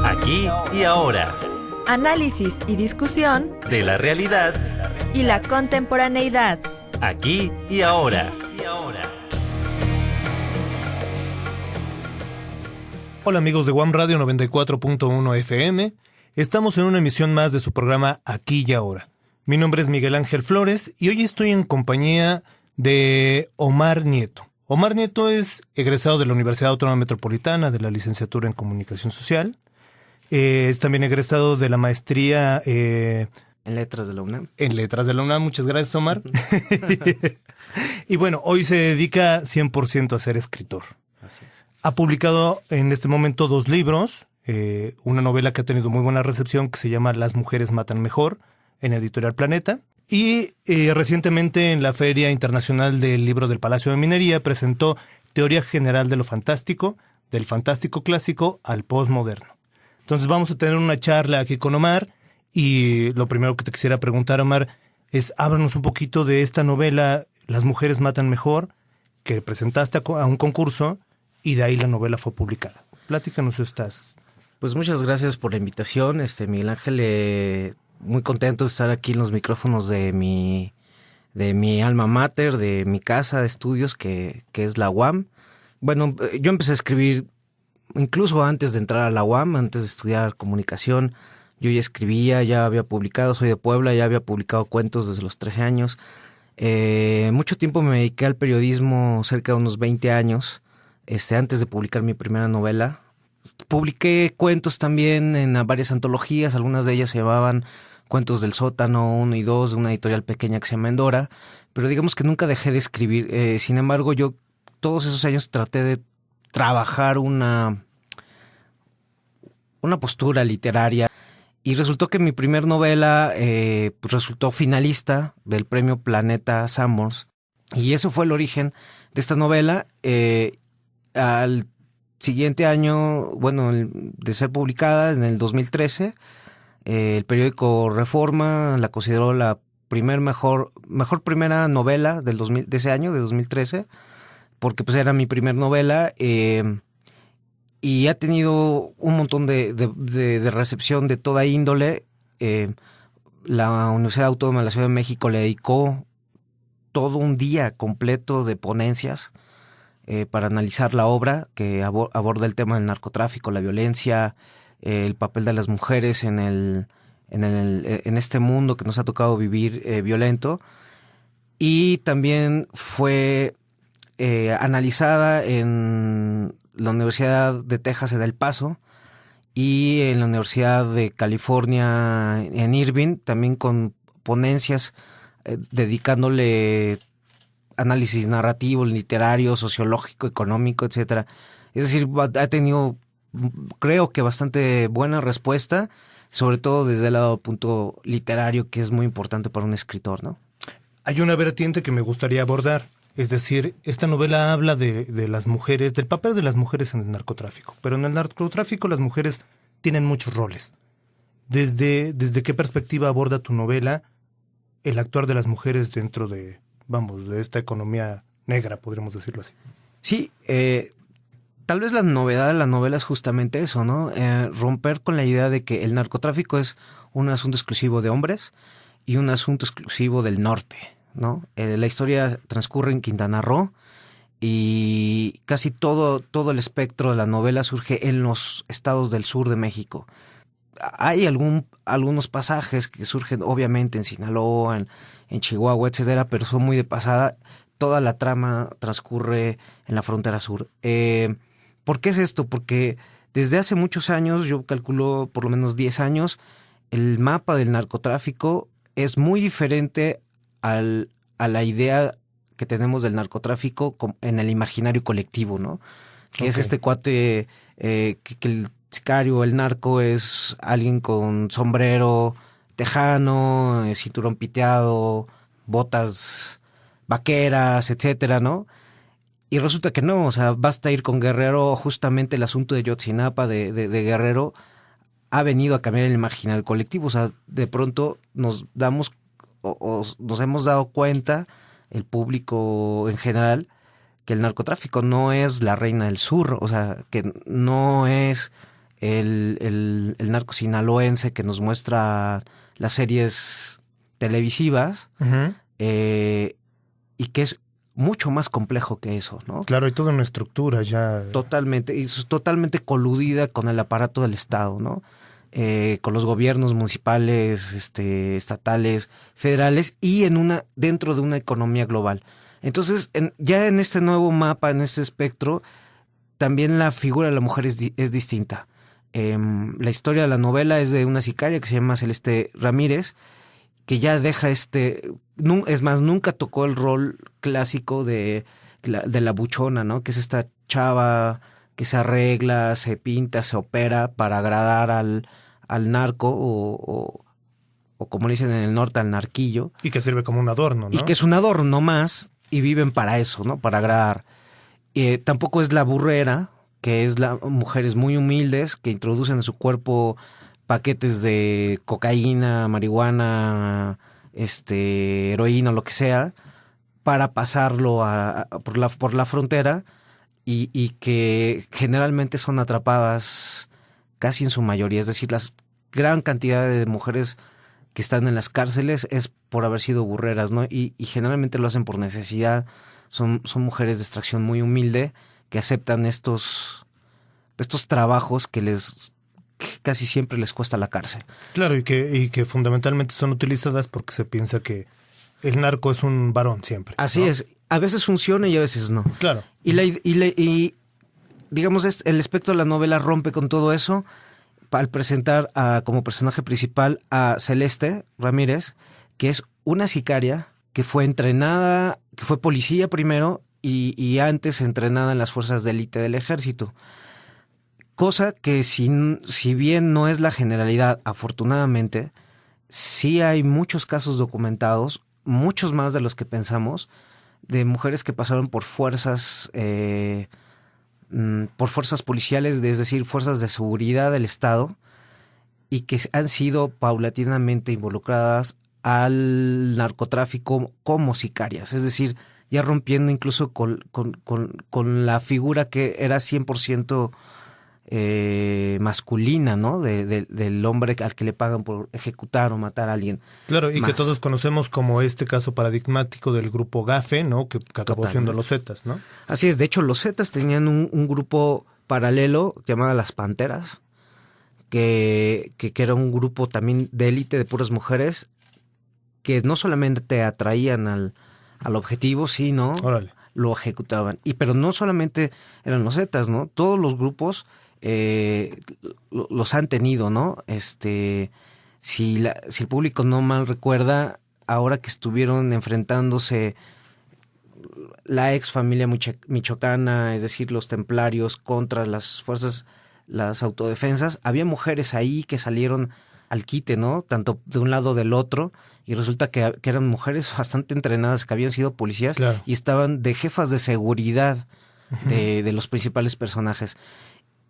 Aquí y ahora. Análisis y discusión De la realidad. y la contemporaneidad. Aquí y ahora. Hola amigos de WAM Radio 94.1 FM. Estamos en una emisión más de su programa Aquí y Ahora. Mi nombre es Miguel Ángel Flores y hoy estoy en compañía de Omar Nieto. Omar Nieto es egresado de la Universidad Autónoma Metropolitana de la licenciatura en Comunicación Social. Es también egresado de la maestría En Letras de la UNAM. en Letras de la UNAM. Muchas gracias, Omar. Y bueno, hoy se dedica 100% a ser escritor. Así es. Ha publicado en este momento 2 libros, una novela que ha tenido muy buena recepción que se llama Las mujeres matan mejor, en Editorial Planeta. Y recientemente en la Feria Internacional del Libro del Palacio de Minería presentó Teoría General de lo Fantástico, del fantástico clásico al postmoderno. Entonces vamos a tener una charla aquí con Omar y lo primero que te quisiera preguntar, Omar, es háblanos un poquito de esta novela Las mujeres matan mejor, que presentaste a un concurso y de ahí la novela fue publicada. Platícanos estas. Pues muchas gracias por la invitación, Miguel Ángel. Muy contento de estar aquí en los micrófonos de mi alma mater, de mi casa de estudios, que es la UAM. Bueno, yo empecé a escribir incluso antes de entrar a la UAM, antes de estudiar comunicación. Yo ya escribía, ya había publicado, soy de Puebla, ya había publicado cuentos desde los 13 años. Mucho tiempo me dediqué al periodismo, cerca de unos 20 años, antes de publicar mi primera novela. Publiqué cuentos también en varias antologías, algunas de ellas se llamaban Cuentos del Sótano 1 y 2, de una editorial pequeña que se llama Endora, pero digamos que nunca dejé de escribir. Sin embargo, yo todos esos años traté de trabajar una postura literaria y resultó que mi primer novela pues resultó finalista del premio Planeta Sanborns, y eso fue el origen de esta novela. Al siguiente año, bueno, de ser publicada en el 2013, el periódico Reforma la consideró la mejor primera novela de ese año, de 2013, porque pues era mi primer novela, y ha tenido un montón de recepción de toda índole. La Universidad Autónoma de la Ciudad de México le dedicó todo un día completo de ponencias para analizar la obra, que aborda el tema del narcotráfico, la violencia, el papel de las mujeres en este mundo que nos ha tocado vivir violento. Y también fue analizada en la Universidad de Texas en El Paso y en la Universidad de California en Irvine, también con ponencias dedicándole análisis narrativo, literario, sociológico, económico, etcétera. Es decir, ha tenido, creo que bastante buena respuesta, sobre todo desde el lado punto literario, que es muy importante para un escritor, ¿no? Hay una vertiente que me gustaría abordar. Es decir, esta novela habla de las mujeres, del papel de las mujeres en el narcotráfico. Pero en el narcotráfico las mujeres tienen muchos roles. ¿Desde qué perspectiva aborda tu novela el actuar de las mujeres dentro de esta economía negra, podríamos decirlo así? Sí, tal vez la novedad de la novela es justamente eso, ¿no? Romper con la idea de que el narcotráfico es un asunto exclusivo de hombres y un asunto exclusivo del norte, ¿no? La historia transcurre en Quintana Roo y casi todo el espectro de la novela surge en los estados del sur de México. Hay algunos pasajes que surgen obviamente en Sinaloa, en Chihuahua, etcétera, pero son muy de pasada. Toda la trama transcurre en la frontera sur. ¿Por qué es esto? Porque desde hace muchos años, yo calculo por lo menos 10 años, el mapa del narcotráfico es muy diferente a la idea que tenemos del narcotráfico en el imaginario colectivo, ¿no? Que okay. Es este cuate que el sicario, el narco es alguien con sombrero tejano, cinturón piteado, botas vaqueras, etcétera, ¿no? Y resulta que no, o sea, basta ir con Guerrero. Justamente el asunto de Yotzinapa, de Guerrero, ha venido a cambiar el imaginario colectivo. O sea, de pronto nos hemos dado cuenta, el público en general, que el narcotráfico no es la reina del sur, o sea, que no es el narco sinaloense que nos muestra las series televisivas, Ujú. y que es mucho más complejo que eso, ¿no? Claro, hay toda una estructura ya. Totalmente, y es totalmente coludida con el aparato del Estado, ¿no? Con los gobiernos municipales, estatales, federales y dentro de una economía global. Entonces, ya en este nuevo mapa, en este espectro, también la figura de la mujer es distinta. La historia de la novela es de una sicaria que se llama Celeste Ramírez, que ya deja es más, nunca tocó el rol clásico de la buchona, ¿no? Que es esta chava que se arregla, se pinta, se opera para agradar al narco o como le dicen en el norte, al narquillo. Y que sirve como un adorno, ¿no? Y que es un adorno más y viven para eso, ¿no? Para agradar. Tampoco es la burrera, que es mujeres muy humildes que introducen en su cuerpo paquetes de cocaína, marihuana, heroína, lo que sea, para pasarlo por la frontera y que generalmente son atrapadas casi en su mayoría. Es decir, la gran cantidad de mujeres que están en las cárceles es por haber sido burreras, ¿no? Y generalmente lo hacen por necesidad. Son mujeres de extracción muy humilde que aceptan estos trabajos que casi siempre les cuesta la cárcel. Claro, y que fundamentalmente son utilizadas porque se piensa que el narco es un varón siempre. Así ¿no? es. A veces funciona y a veces no. Claro. Y digamos, el espectro de la novela rompe con todo eso al presentar como personaje principal a Celeste Ramírez, que es una sicaria que fue entrenada, que fue policía primero y antes entrenada en las fuerzas de élite del ejército. Cosa que si bien no es la generalidad, afortunadamente, sí hay muchos casos documentados, muchos más de los que pensamos, de mujeres que pasaron por fuerzas policiales, es decir, fuerzas de seguridad del Estado, y que han sido paulatinamente involucradas al narcotráfico como sicarias. Es decir, ya rompiendo incluso con la figura que era 100% masculina, ¿no? Del hombre al que le pagan por ejecutar o matar a alguien. Claro, y más. que todos conocemos como este caso paradigmático del grupo GAFE, ¿no? Que acabó Totalmente. siendo los Zetas, ¿no? Así es, de hecho los Zetas tenían un grupo paralelo llamado Las Panteras, que era un grupo también de élite de puras mujeres que no solamente atraían al objetivo, sino Órale. lo ejecutaban. Pero no solamente eran los Zetas, ¿no? Todos los grupos los han tenido, ¿no? Si el público no mal recuerda, ahora que estuvieron enfrentándose la ex familia michoacana, es decir, los templarios contra las fuerzas, las autodefensas, había mujeres ahí que salieron al quite, ¿no? Tanto de un lado del otro, y resulta que eran mujeres bastante entrenadas, que habían sido policías, Claro. y estaban de jefas de seguridad de los principales personajes.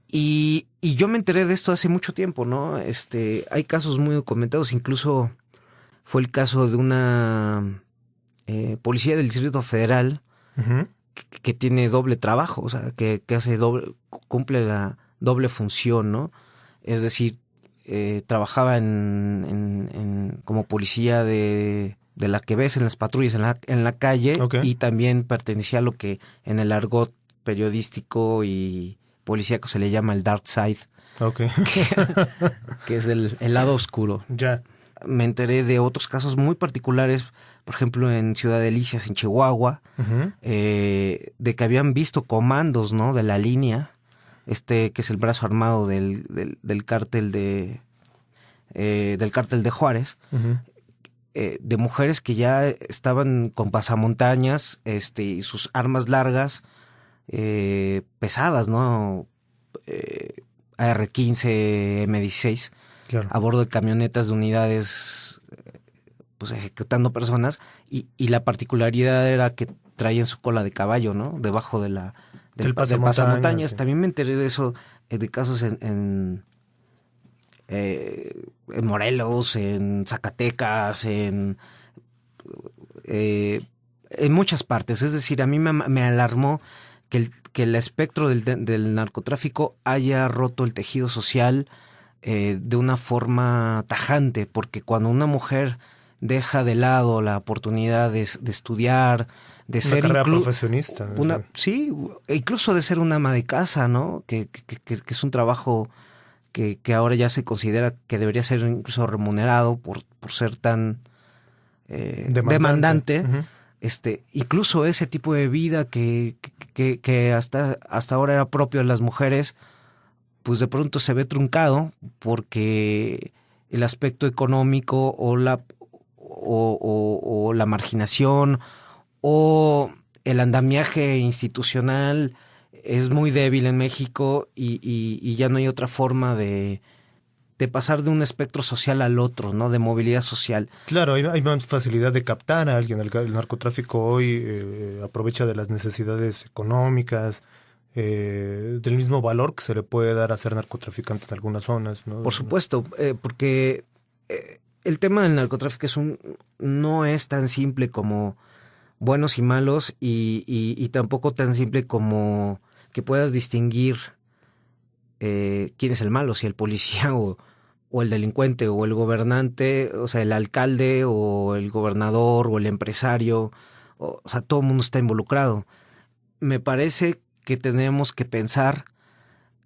Y yo me enteré de esto hace mucho tiempo, ¿no? Hay casos muy documentados, incluso fue el caso de una policía del Distrito Federal Ujú. que tiene doble trabajo, o sea, que cumple la doble función, ¿no? Es decir, trabajaba como policía de la que ves en las patrullas en la calle, Ok. y también pertenecía a lo que en el argot periodístico y policíaco se le llama el dark side, Ok. que es el lado oscuro. Ya. Me enteré de otros casos muy particulares, por ejemplo en Ciudad Delicias, en Chihuahua, Ujú. de que habían visto comandos, ¿no? De la línea, que es el brazo armado del cártel del cártel de Juárez, Ujú. de mujeres que ya estaban con pasamontañas, y sus armas largas, pesadas, ¿no? AR-15, M16, Claro. a bordo de camionetas de unidades, pues ejecutando personas, y la particularidad era que traían su cola de caballo, ¿no? Debajo del Del pasamontañas, pasamontañas. sí. También me enteré de eso, de casos en Morelos, en Zacatecas, en en muchas partes. Es decir, a mí me alarmó que el espectro del narcotráfico haya roto el tejido social de una forma tajante, porque cuando una mujer deja de lado la oportunidad de estudiar, de Una ser carrera profesionista. sí, incluso de ser una ama de casa, ¿no? Que es un trabajo que ahora ya se considera que debería ser incluso remunerado por ser tan demandante. Uh-huh. Incluso ese tipo de vida que hasta ahora era propio de las mujeres, pues de pronto se ve truncado porque el aspecto económico o la marginación o el andamiaje institucional es muy débil en México y ya no hay otra forma de pasar de un espectro social al otro, ¿no? De movilidad social. Claro, hay más facilidad de captar a alguien. El narcotráfico hoy aprovecha de las necesidades económicas, del mismo valor que se le puede dar a ser narcotraficante en algunas zonas, ¿no? Por supuesto, porque el tema del narcotráfico no es tan simple como buenos y malos y tampoco tan simple como que puedas distinguir quién es el malo, si el policía o el delincuente o el gobernante, o sea, el alcalde o el gobernador o el empresario, o sea, todo el mundo está involucrado. Me parece que tenemos que pensar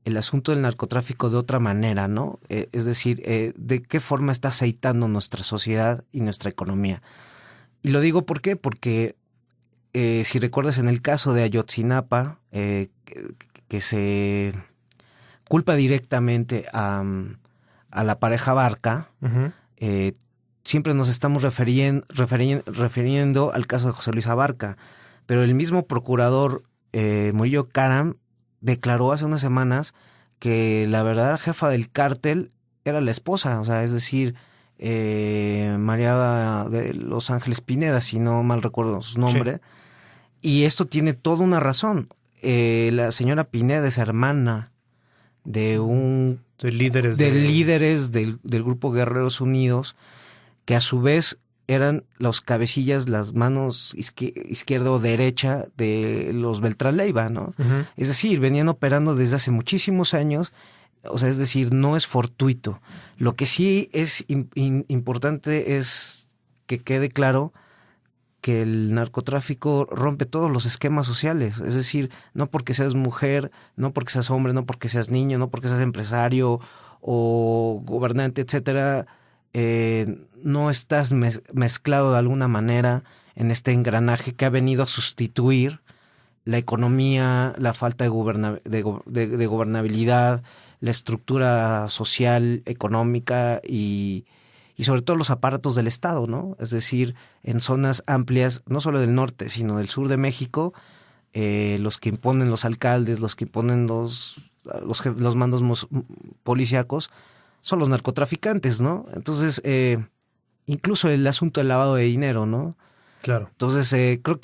el asunto del narcotráfico de otra manera, ¿no? Es decir, de qué forma está aceitando nuestra sociedad y nuestra economía. Y lo digo ¿por qué? Porque si recuerdas en el caso de Ayotzinapa, que se culpa directamente a la pareja Barca, Uh-huh. siempre nos estamos refiriendo al caso de José Luis Abarca, pero el mismo procurador Murillo Karam declaró hace unas semanas que la verdadera jefa del cártel era la esposa, o sea, es decir, María de Los Ángeles Pineda, si no mal recuerdo su nombre, sí. Y esto tiene toda una razón. La señora Pineda es hermana de líderes del Grupo Guerreros Unidos, que a su vez eran los cabecillas, las manos izquierda o derecha de los Beltrán Leiva, ¿no? Uh-huh. Es decir, venían operando desde hace muchísimos años, o sea, es decir, no es fortuito. Lo que sí es importante es que quede claro que el narcotráfico rompe todos los esquemas sociales, es decir, no porque seas mujer, no porque seas hombre, no porque seas niño, no porque seas empresario o gobernante, etcétera, no estás mezclado de alguna manera en este engranaje que ha venido a sustituir la economía, la falta de gobernabilidad, la estructura social, económica y sobre todo los aparatos del Estado, ¿no? Es decir, en zonas amplias, no solo del norte, sino del sur de México, los que imponen los alcaldes, los que imponen los mandos policíacos, son los narcotraficantes, ¿no? Entonces, incluso el asunto del lavado de dinero, ¿no? Claro. Entonces, creo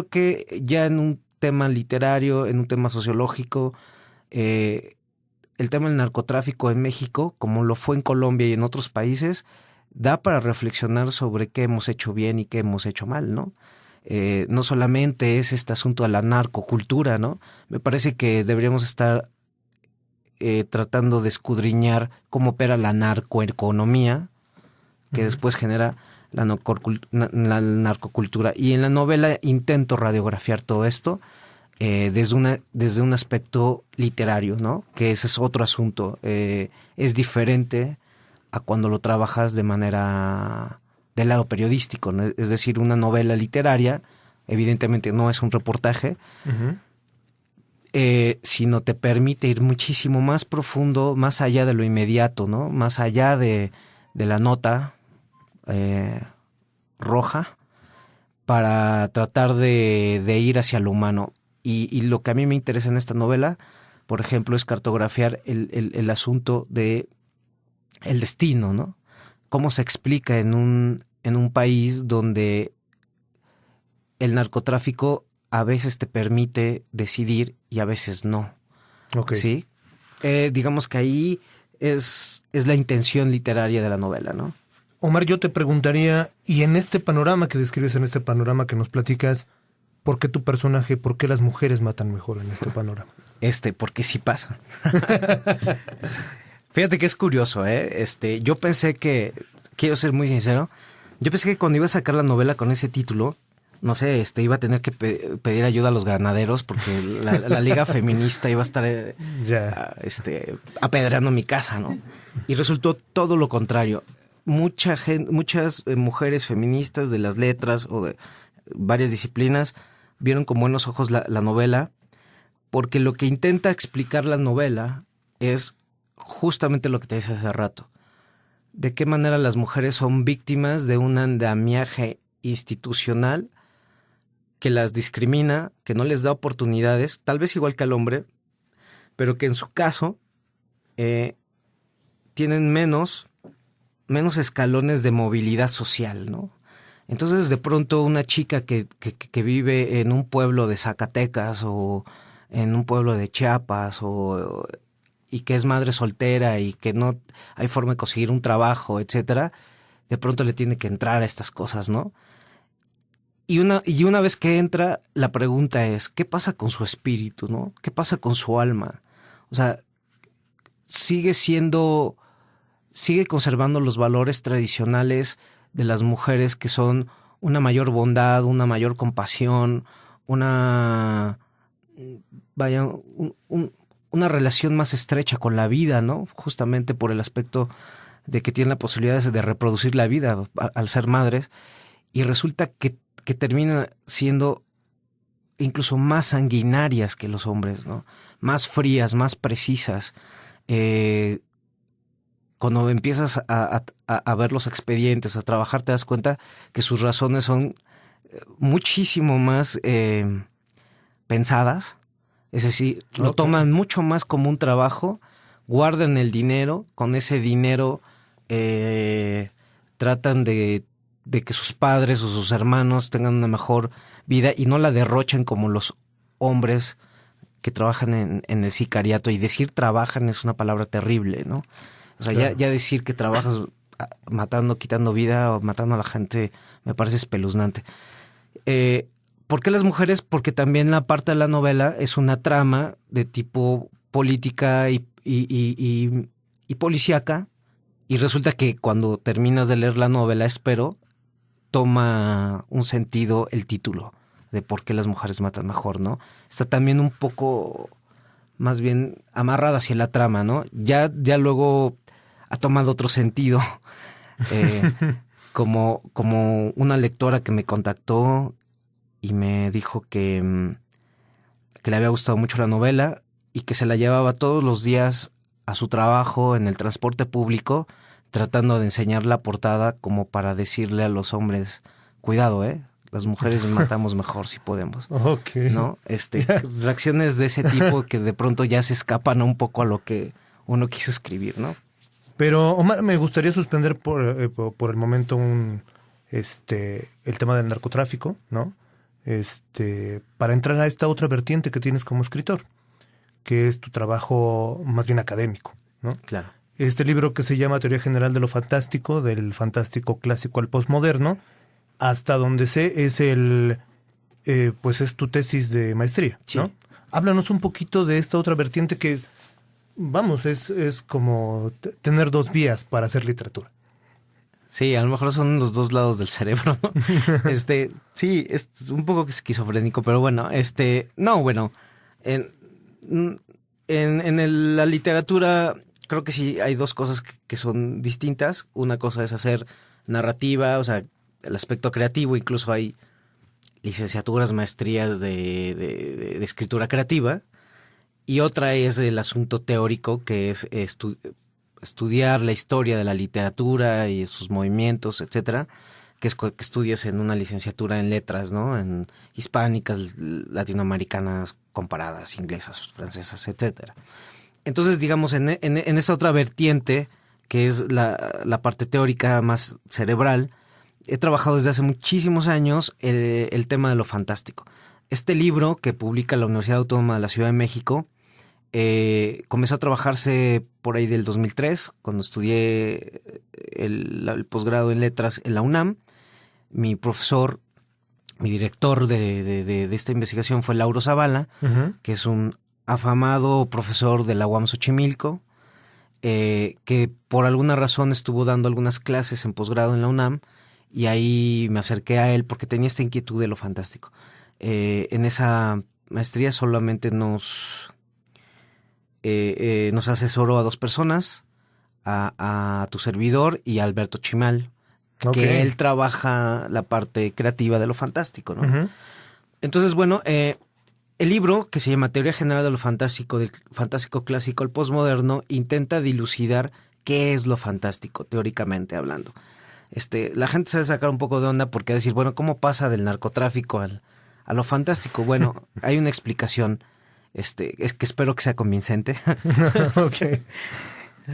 que ya en un tema literario, en un tema sociológico, el tema del narcotráfico en México, como lo fue en Colombia y en otros países, da para reflexionar sobre qué hemos hecho bien y qué hemos hecho mal, ¿no? No solamente es este asunto de la narcocultura, ¿no? Me parece que deberíamos estar tratando de escudriñar cómo opera la narcoeconomía, que después genera la narcocultura. Y en la novela intento radiografiar todo esto desde un aspecto literario, ¿no? Que ese es otro asunto. Es diferente a cuando lo trabajas del lado periodístico, ¿no? Es decir, una novela literaria, evidentemente no es un reportaje, uh-huh. Sino te permite ir muchísimo más profundo, más allá de lo inmediato, ¿no? Más allá de la nota roja, para tratar de ir hacia lo humano. Y lo que a mí me interesa en esta novela, por ejemplo, es cartografiar el asunto de el destino, ¿no? Cómo se explica en un país donde el narcotráfico a veces te permite decidir y a veces no. Okay. ¿Sí? Digamos que ahí es la intención literaria de la novela, ¿no? Omar, yo te preguntaría, y en este panorama que describes, en este panorama que nos platicas, ¿por qué tu personaje, por qué las mujeres matan mejor en este panorama? Porque sí pasa. Fíjate que es curioso, ¿eh? Yo pensé que, quiero ser muy sincero, yo pensé que cuando iba a sacar la novela con ese título, no sé, iba a tener que pedir ayuda a los granaderos porque la liga feminista iba a estar apedreando mi casa, ¿no? Y resultó todo lo contrario. Muchas mujeres feministas de las letras o de varias disciplinas vieron con buenos ojos la novela, porque lo que intenta explicar la novela es justamente lo que te decía hace rato. De qué manera las mujeres son víctimas de un andamiaje institucional que las discrimina, que no les da oportunidades, tal vez igual que al hombre, pero que en su caso tienen menos escalones de movilidad social, ¿no? Entonces, de pronto, una chica que vive en un pueblo de Zacatecas o en un pueblo de Chiapas y que es madre soltera y que no hay forma de conseguir un trabajo, etcétera, de pronto le tiene que entrar a estas cosas, ¿no? Y una vez que entra, la pregunta es, ¿qué pasa con su espíritu, no? ¿Qué pasa con su alma? O sea, sigue conservando los valores tradicionales de las mujeres, que son una mayor bondad, una mayor compasión, una relación más estrecha con la vida, ¿no? Justamente por el aspecto de que tienen la posibilidad de reproducir la vida al ser madres, y resulta que terminan siendo incluso más sanguinarias que los hombres, ¿no? Más frías, más precisas. Cuando empiezas a ver los expedientes, a trabajar, te das cuenta que sus razones son muchísimo más pensadas. Es decir, lo toman mucho más como un trabajo, guardan el dinero, con ese dinero tratan de que sus padres o sus hermanos tengan una mejor vida y no la derrochan como los hombres que trabajan en el sicariato. Y decir trabajan es una palabra terrible, ¿no? O sea, claro. ya decir que trabajas matando, quitando vida o matando a la gente me parece espeluznante. ¿Por qué las mujeres? Porque también la parte de la novela es una trama de tipo política y policíaca, y resulta que cuando terminas de leer la novela, espero, toma un sentido el título de por qué las mujeres matan mejor, ¿no? Está también un poco más bien amarrada hacia la trama, ¿no? Ya luego ha tomado otro sentido, como una lectora que me contactó y me dijo que le había gustado mucho la novela y que se la llevaba todos los días a su trabajo en el transporte público, tratando de enseñar la portada como para decirle a los hombres, cuidado, las mujeres matamos mejor si podemos. Okay. ¿No? Reacciones de ese tipo que de pronto ya se escapan un poco a lo que uno quiso escribir, ¿no? Pero, Omar, me gustaría suspender por el momento el tema del narcotráfico, ¿no? Para entrar a esta otra vertiente que tienes como escritor, que es tu trabajo más bien académico, ¿no? Claro. Este libro que se llama Teoría General de lo Fantástico, del fantástico clásico al posmoderno, hasta donde sé es pues es tu tesis de maestría, sí. ¿no? Háblanos un poquito de esta otra vertiente que, vamos, es como tener dos vías para hacer literatura. Sí, a lo mejor son los dos lados del cerebro, ¿no? Sí, es un poco esquizofrénico, pero bueno, no, bueno, la literatura creo que sí hay dos cosas que son distintas. Una cosa es hacer narrativa, o sea, el aspecto creativo, incluso hay licenciaturas, maestrías de escritura creativa, y otra es el asunto teórico, que es estudiar la historia de la literatura y sus movimientos, etcétera, que estudias en una licenciatura en letras, ¿no? En hispánicas, latinoamericanas, comparadas, inglesas, francesas, etcétera. Entonces, digamos, en esa otra vertiente, que es la parte teórica más cerebral, he trabajado desde hace muchísimos años el tema de lo fantástico. Este libro que publica la Universidad Autónoma de la Ciudad de México comenzó a trabajarse por ahí del 2003, cuando estudié el posgrado en letras en la UNAM. Mi profesor, mi director de esta investigación fue Lauro Zavala, que es un afamado profesor de la UAM Xochimilco, que por alguna razón estuvo dando algunas clases en posgrado en la UNAM, y ahí me acerqué a él porque tenía esta inquietud de lo fantástico. En esa maestría solamente nos asesoró a 2 personas, a tu servidor y a Alberto Chimal, que él trabaja la parte creativa de lo fantástico, ¿no? Entonces, bueno, el libro, que se llama Teoría General de lo Fantástico, del Fantástico Clásico al Postmoderno, intenta dilucidar qué es lo fantástico, teóricamente hablando. La gente se va a sacar un poco de onda porque decir, bueno, ¿cómo pasa del narcotráfico a lo fantástico? Bueno, hay una explicación, es que espero que sea convincente.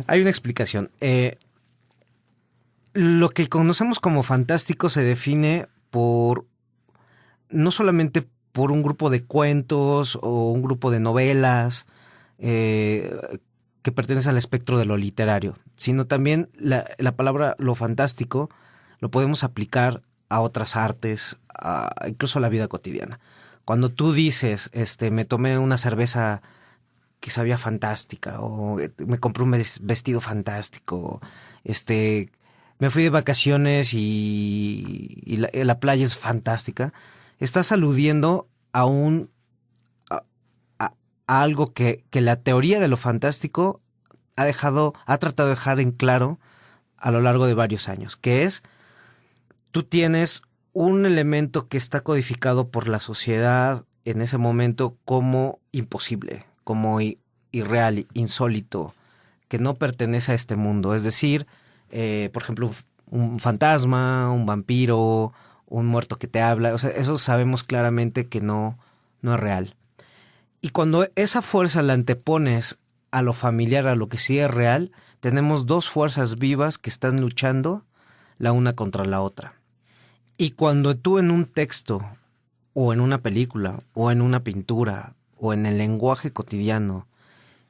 Hay una explicación. Lo que conocemos como fantástico se define no solamente por un grupo de cuentos o un grupo de novelas que pertenecen al espectro de lo literario, sino también la palabra lo fantástico lo podemos aplicar a otras artes, incluso a la vida cotidiana. Cuando tú dices, me tomé una cerveza que sabía fantástica, o me compré un vestido fantástico, me fui de vacaciones y la playa es fantástica, estás aludiendo a algo que la teoría de lo fantástico ha tratado de dejar en claro a lo largo de varios años, que es, tú tienes un elemento que está codificado por la sociedad en ese momento como imposible, como irreal, insólito, que no pertenece a este mundo. Es decir, por ejemplo, un fantasma, un vampiro, un muerto que te habla. O sea, eso sabemos claramente que no es real. Y cuando esa fuerza la antepones a lo familiar, a lo que sí es real, tenemos 2 fuerzas vivas que están luchando la una contra la otra. Y cuando tú en un texto, o en una película, o en una pintura, o en el lenguaje cotidiano,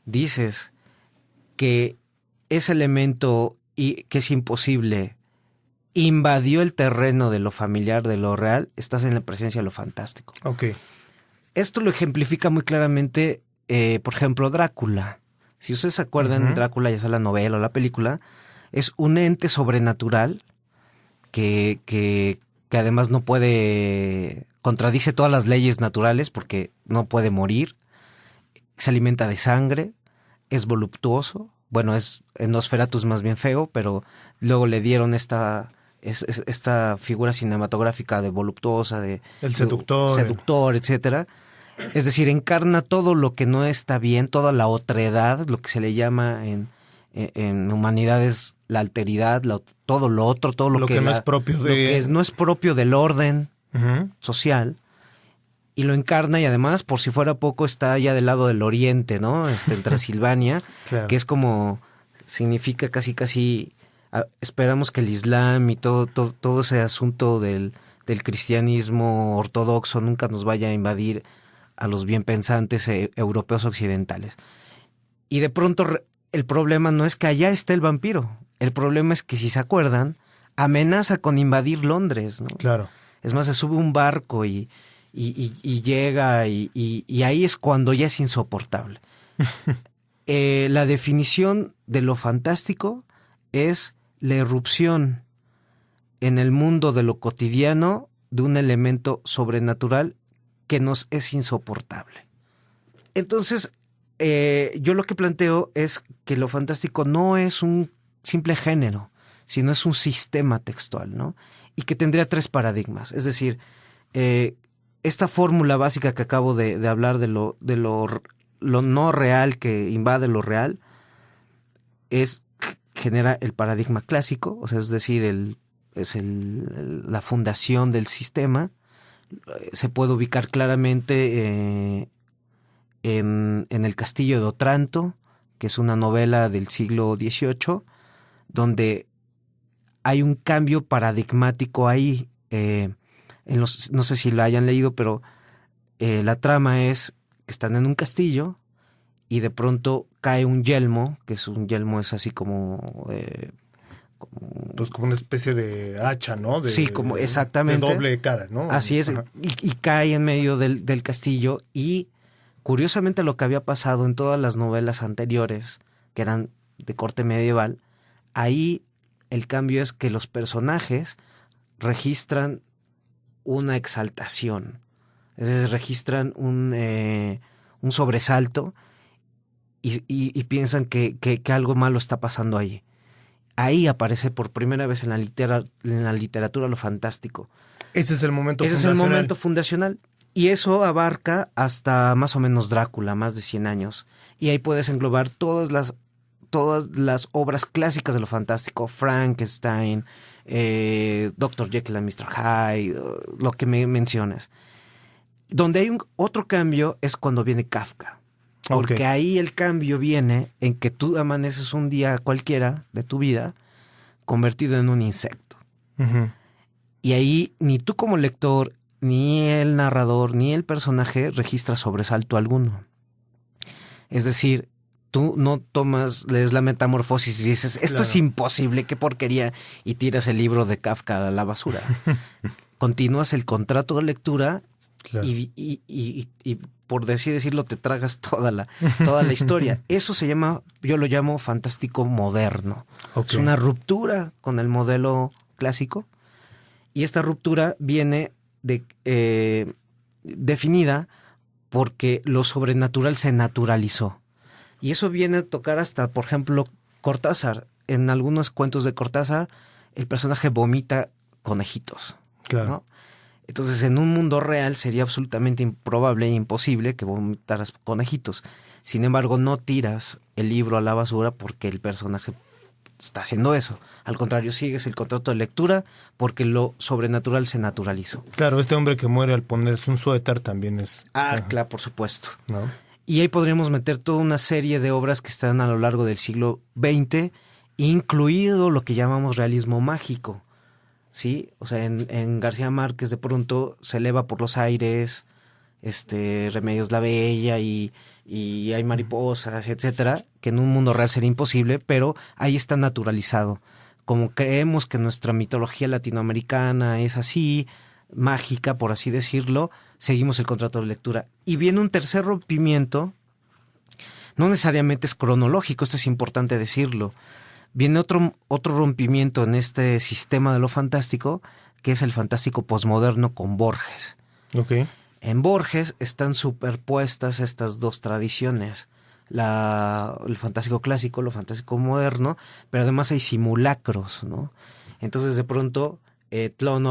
dices que ese elemento que es imposible invadió el terreno de lo familiar, de lo real, estás en la presencia de lo fantástico. Esto lo ejemplifica muy claramente, por ejemplo, Drácula. Si ustedes se acuerdan, Drácula, ya sea la novela o la película, es un ente sobrenatural que además no contradice todas las leyes naturales porque no puede morir, se alimenta de sangre, es voluptuoso. Bueno, en Nosferatu es más bien feo, pero luego le dieron esta figura cinematográfica de voluptuosa, el seductor, etcétera. Es decir, encarna todo lo que no está bien, toda la otredad, lo que se le llama en humanidades la alteridad, todo lo otro, todo lo que no es propio no es propio del orden social, y lo encarna, y además, por si fuera poco, está ya del lado del oriente, ¿no? En Transilvania, claro, que es como, significa casi, esperamos que el Islam y todo ese asunto del cristianismo ortodoxo nunca nos vaya a invadir a los bien pensantes europeos occidentales. Y de pronto el problema no es que allá esté el vampiro, el problema es que, si se acuerdan, amenaza con invadir Londres, ¿no? Claro. Es más, se sube un barco y llega y ahí es cuando ya es insoportable. La definición de lo fantástico es la irrupción en el mundo de lo cotidiano de un elemento sobrenatural que nos es insoportable. Entonces, yo lo que planteo es que lo fantástico no es un simple género, sino es un sistema textual, ¿no? Y que tendría 3 paradigmas. Es decir, esta fórmula básica que acabo de hablar de lo no real que invade lo real genera el paradigma clásico, o sea, es decir, la fundación del sistema. Se puede ubicar claramente en El Castillo de Otranto, que es una novela del siglo XVIII, donde hay un cambio paradigmático ahí. No sé si lo hayan leído, pero la trama es que están en un castillo y de pronto cae un yelmo, que es un yelmo es así como... Pues como una especie de hacha, ¿no? Sí, como exactamente. De doble cara, ¿no? Así es, y cae en medio del castillo y curiosamente lo que había pasado en todas las novelas anteriores, que eran de corte medieval, ahí el cambio es que los personajes registran una exaltación, es decir, registran un sobresalto y piensan que algo malo está pasando ahí. Ahí aparece por primera vez en la literatura lo fantástico. Ese es el momento fundacional. Ese es el momento fundacional. Y eso abarca hasta más o menos Drácula, más de 100 años. Y ahí puedes englobar todas las las obras clásicas de lo fantástico, Frankenstein, Dr. Jekyll and Mr. Hyde, lo que me menciones. Donde hay otro cambio es cuando viene Kafka. Porque ahí el cambio viene en que tú amaneces un día cualquiera de tu vida convertido en un insecto. Uh-huh. Y ahí ni tú como lector, ni el narrador, ni el personaje registra sobresalto alguno. Es decir, tú no lees la Metamorfosis y dices, esto es imposible, qué porquería, y tiras el libro de Kafka a la basura. Continúas el contrato de lectura y por decirlo, te tragas toda la historia. Eso se llama, yo lo llamo fantástico moderno. Es una ruptura con el modelo clásico, y esta ruptura viene definida porque lo sobrenatural se naturalizó. Y eso viene a tocar hasta, por ejemplo, Cortázar. En algunos cuentos de Cortázar, el personaje vomita conejitos. Claro. ¿No? Entonces, en un mundo real sería absolutamente improbable e imposible que vomitaras conejitos. Sin embargo, no tiras el libro a la basura porque el personaje está haciendo eso. Al contrario, sigues el contrato de lectura porque lo sobrenatural se naturalizó. Claro, este hombre que muere al ponerse un suéter también es... Claro, por supuesto. ¿No? Y ahí podríamos meter toda una serie de obras que están a lo largo del siglo XX, incluido lo que llamamos realismo mágico. ¿Sí? O sea, en García Márquez de pronto se eleva por los aires, Remedios la Bella y hay mariposas, etcétera, que en un mundo real sería imposible, pero ahí está naturalizado. Como creemos que nuestra mitología latinoamericana es así, mágica, por así decirlo, seguimos el contrato de lectura. Y viene un tercer rompimiento, no necesariamente es cronológico, esto es importante decirlo. Viene otro rompimiento en este sistema de lo fantástico, que es el fantástico posmoderno con Borges. Okay. En Borges están superpuestas estas dos tradiciones, el fantástico clásico, lo fantástico moderno, pero además hay simulacros, ¿no? Entonces de pronto Tlön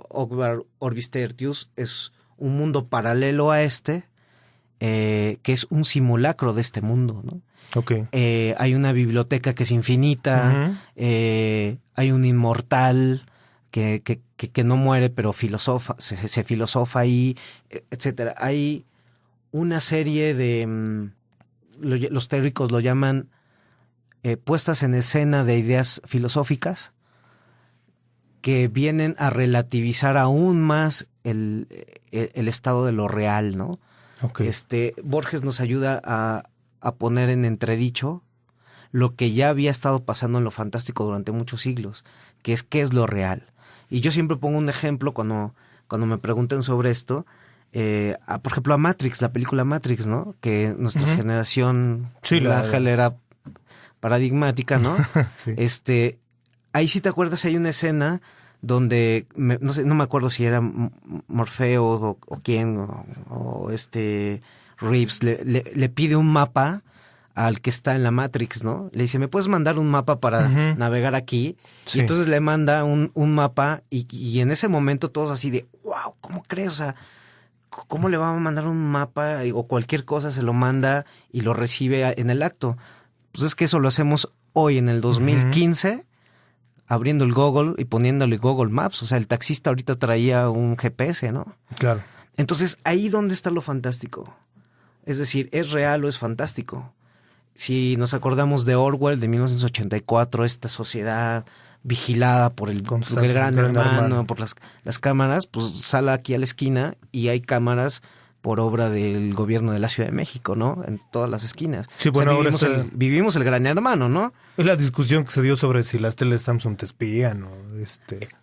Ogvar Orbis Tertius es un mundo paralelo a que es un simulacro de este mundo, ¿no? Okay. Hay una biblioteca que es infinita, uh-huh. Hay un inmortal que no muere, pero se filosofa ahí, etcétera. Hay una serie de, los teóricos lo llaman puestas en escena de ideas filosóficas que vienen a relativizar aún más el estado de lo real, ¿no? Okay. Borges nos ayuda a poner en entredicho lo que ya había estado pasando en lo fantástico durante muchos siglos, que es qué es lo real. Y yo siempre pongo un ejemplo cuando me preguntan sobre esto, por ejemplo a Matrix, la película Matrix, ¿no? Que nuestra uh-huh. generación era paradigmática, ¿no? Sí. Ahí sí te acuerdas, hay una escena donde, no me acuerdo si era Morfeo o quién, o Reeves le pide un mapa al que está en la Matrix, ¿no? Le dice, ¿me puedes mandar un mapa para uh-huh. navegar aquí? Sí. Y entonces le manda un mapa y en ese momento todos así de, wow, ¿cómo crees? O sea, ¿cómo le va a mandar un mapa o cualquier cosa se lo manda y lo recibe en el acto? Pues es que eso lo hacemos hoy en el 2015, uh-huh. abriendo el Google y poniéndole Google Maps. O sea, el taxista ahorita traía un GPS, ¿no? Claro. Entonces, ahí donde está lo fantástico. Es decir, ¿es real o es fantástico? Si nos acordamos de Orwell, de 1984, esta sociedad vigilada por el gran hermano, por las cámaras, pues sale aquí a la esquina y hay cámaras por obra del gobierno de la Ciudad de México, ¿no? En todas las esquinas. Sí, bueno, ahora vivimos el gran hermano, ¿no? Es la discusión que se dio sobre si las teles Samsung te espían o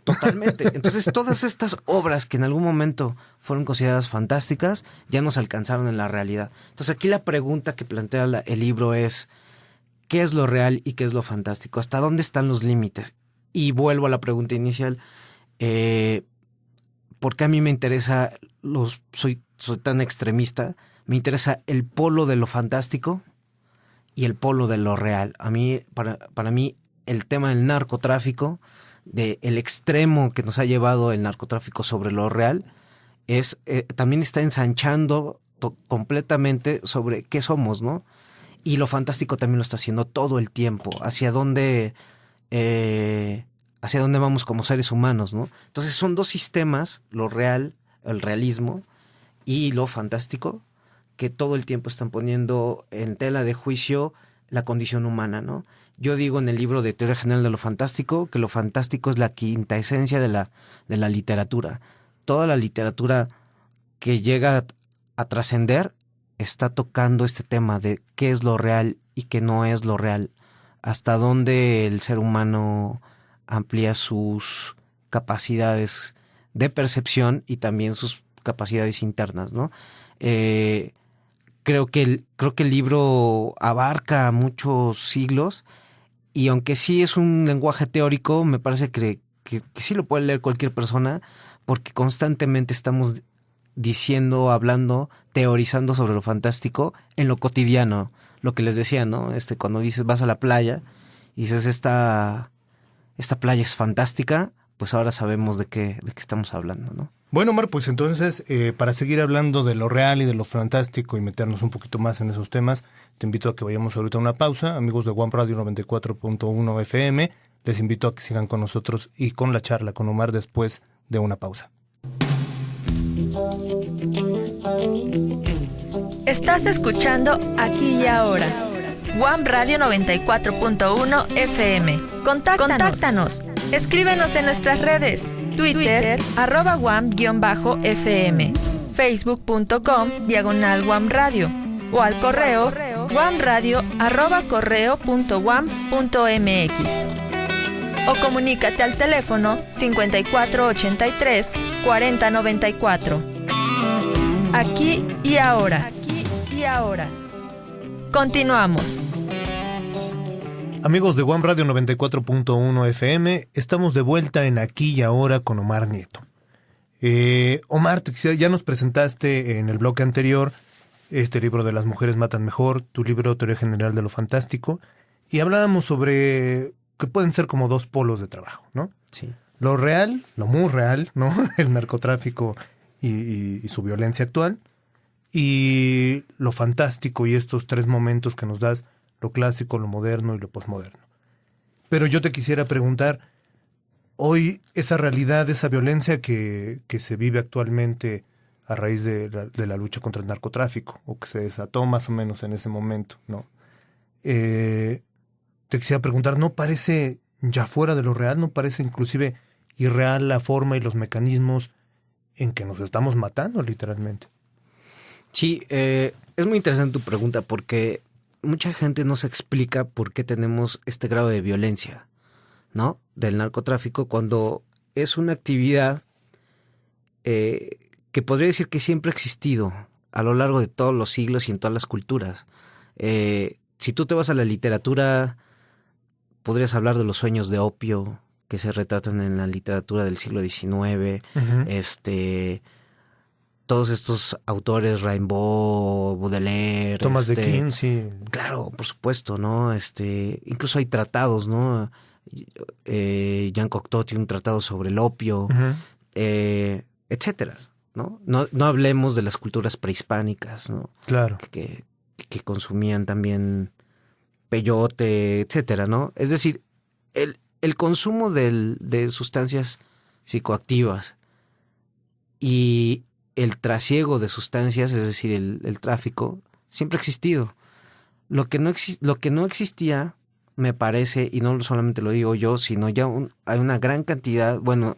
Totalmente. Entonces, todas estas obras que en algún momento fueron consideradas fantásticas ya nos alcanzaron en la realidad. Entonces, aquí la pregunta que plantea el libro es: ¿qué es lo real y qué es lo fantástico? ¿Hasta dónde están los límites? Y vuelvo a la pregunta inicial. ¿Por qué a mí me interesa soy tan extremista? Me interesa el polo de lo fantástico y el polo de lo real. A mí, para mí, el tema del narcotráfico, el extremo que nos ha llevado el narcotráfico sobre lo real, también está ensanchando completamente sobre qué somos, ¿no? Y lo fantástico también lo está haciendo todo el tiempo. Hacia dónde vamos como seres humanos, ¿no? Entonces son dos sistemas, lo real, el realismo, y lo fantástico, que todo el tiempo están poniendo en tela de juicio la condición humana, ¿no? Yo digo en el libro de Teoría General de lo Fantástico que lo fantástico es la quinta esencia de la literatura. Toda la literatura que llega a trascender está tocando este tema de qué es lo real y qué no es lo real, hasta dónde el ser humano amplía sus capacidades de percepción y también sus capacidades internas, ¿no? Creo que el libro abarca muchos siglos y aunque sí es un lenguaje teórico, me parece que sí lo puede leer cualquier persona porque constantemente estamos diciendo, hablando, teorizando sobre lo fantástico en lo cotidiano. Lo que les decía, ¿no? Cuando dices vas a la playa y dices esta playa es fantástica, pues ahora sabemos de qué estamos hablando, ¿no? Bueno, Omar, pues entonces, para seguir hablando de lo real y de lo fantástico y meternos un poquito más en esos temas, te invito a que vayamos ahorita a una pausa. Amigos de One Radio 94.1 FM, les invito a que sigan con nosotros y con la charla con Omar después de una pausa. Estás escuchando Aquí y Ahora. One Radio 94.1 FM. Contáctanos. Escríbenos en nuestras redes. Twitter, @Wam_FM. Facebook.com/Wam Radio. O al correo wamradio@correo.wam.mx. O comunícate al teléfono 5483 4094. Aquí y ahora. Continuamos. Amigos de One Radio 94.1 FM, estamos de vuelta en Aquí y Ahora con Omar Nieto. Omar, ya nos presentaste en el bloque anterior este libro de Las mujeres matan mejor, tu libro Teoría General de lo Fantástico, y hablábamos sobre que pueden ser como dos polos de trabajo, ¿no? Sí. Lo real, lo muy real, ¿no? El narcotráfico y su violencia actual, y lo fantástico y estos tres momentos que nos das, lo clásico, lo moderno y lo posmoderno. Pero yo te quisiera preguntar, hoy esa realidad, esa violencia que se vive actualmente a raíz de la lucha contra el narcotráfico, o que se desató más o menos en ese momento, ¿no? Te quisiera preguntar, ¿no parece ya fuera de lo real? ¿No parece inclusive irreal la forma y los mecanismos en que nos estamos matando literalmente? Sí, es muy interesante tu pregunta porque mucha gente no se explica por qué tenemos este grado de violencia, ¿no? Del narcotráfico, cuando es una actividad que podría decir que siempre ha existido a lo largo de todos los siglos y en todas las culturas. Si tú te vas a la literatura, podrías hablar de los sueños de opio que se retratan en la literatura del siglo XIX, Uh-huh. Todos estos autores, Rimbaud, Baudelaire, Thomas de King, sí. Claro, por supuesto, ¿no? Incluso hay tratados, ¿no? Jean Cocteau tiene un tratado sobre el opio, Uh-huh. etcétera, ¿no? No hablemos de las culturas prehispánicas, ¿no? Claro. Que consumían también peyote, etcétera, ¿no? Es decir, el consumo de sustancias psicoactivas y el trasiego de sustancias, es decir, el tráfico, siempre ha existido. Lo que no existía, me parece, y no solamente lo digo yo, sino ya hay una gran cantidad, bueno,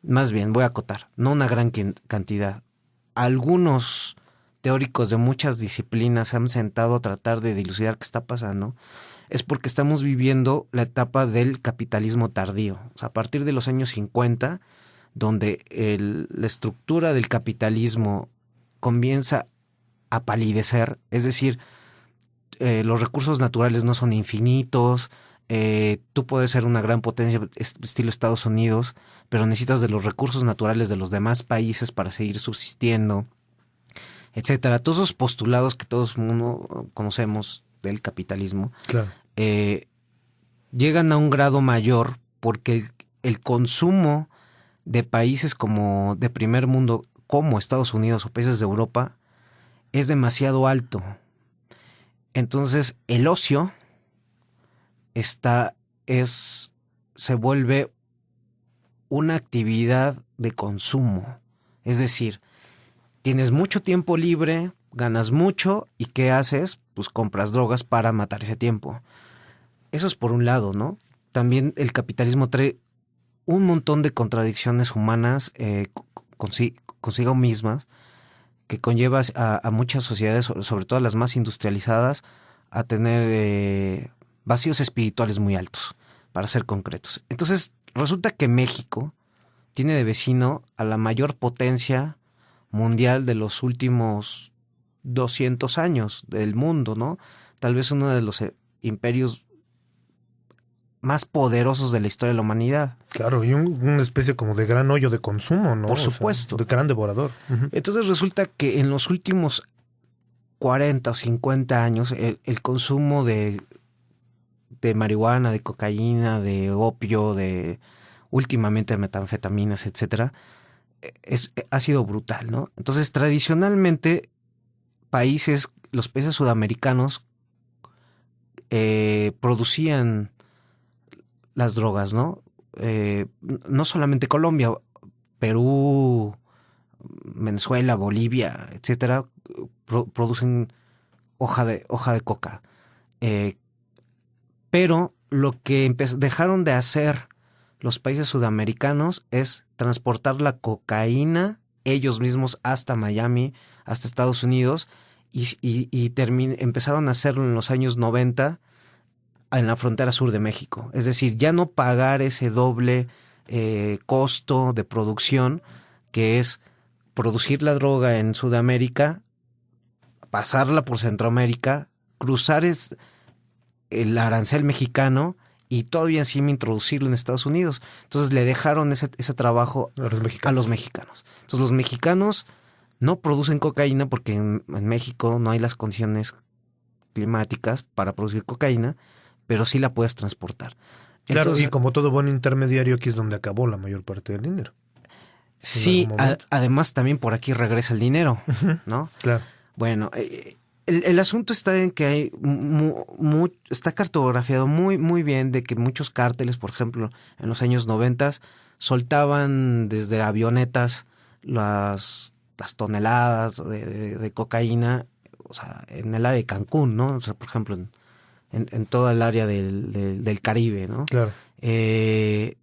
más bien voy a acotar, no una gran cantidad, algunos teóricos de muchas disciplinas se han sentado a tratar de dilucidar qué está pasando, es porque estamos viviendo la etapa del capitalismo tardío. O sea, a partir de los años 50, donde la estructura del capitalismo comienza a palidecer, es decir, los recursos naturales no son infinitos, tú puedes ser una gran potencia estilo Estados Unidos, pero necesitas de los recursos naturales de los demás países para seguir subsistiendo, etcétera. Todos esos postulados que todos mundo conocemos del capitalismo, Claro. Llegan a un grado mayor porque el consumo de países como de primer mundo, como Estados Unidos o países de Europa, es demasiado alto. Entonces, el ocio se vuelve una actividad de consumo. Es decir, tienes mucho tiempo libre, ganas mucho, ¿y qué haces? Pues compras drogas para matar ese tiempo. Eso es por un lado, ¿no? También el capitalismo trae un montón de contradicciones humanas consigo mismas, que conlleva a muchas sociedades, sobre todo las más industrializadas, a tener vacíos espirituales muy altos, para ser concretos. Entonces, resulta que México tiene de vecino a la mayor potencia mundial de los últimos 200 años del mundo, ¿no? Tal vez uno de los imperios más poderosos de la historia de la humanidad. Claro, y una especie como de gran hoyo de consumo, ¿no? Por supuesto. O sea, de gran devorador. Uh-huh. Entonces resulta que en los últimos 40 o 50 años el consumo de marihuana, de cocaína, de opio, últimamente de metanfetaminas, etcétera, ha sido brutal, ¿no? Entonces, tradicionalmente, los países sudamericanos producían las drogas, ¿no? No solamente Colombia, Perú, Venezuela, Bolivia, etcétera, producen hoja de coca. Pero lo que dejaron de hacer los países sudamericanos es transportar la cocaína ellos mismos hasta Miami, hasta Estados Unidos, y empezaron a hacerlo en los años 90 en la frontera sur de México. Es decir, ya no pagar ese doble costo de producción, que es producir la droga en Sudamérica, pasarla por Centroamérica, cruzar el arancel mexicano y todavía encima introducirlo en Estados Unidos. Entonces le dejaron ese trabajo a los mexicanos. Entonces los mexicanos no producen cocaína porque en México no hay las condiciones climáticas para producir cocaína, pero sí la puedes transportar. Claro, entonces, y como todo buen intermediario, aquí es donde acabó la mayor parte del dinero. Sí, además también por aquí regresa el dinero, ¿no? Claro. Bueno, el asunto está en que hay está cartografiado muy, muy bien de que muchos cárteles, por ejemplo, en los años 90 soltaban desde avionetas las toneladas de cocaína, o sea, en el área de Cancún, ¿no? O sea, por ejemplo, en toda el área del Caribe, ¿no? Claro. Y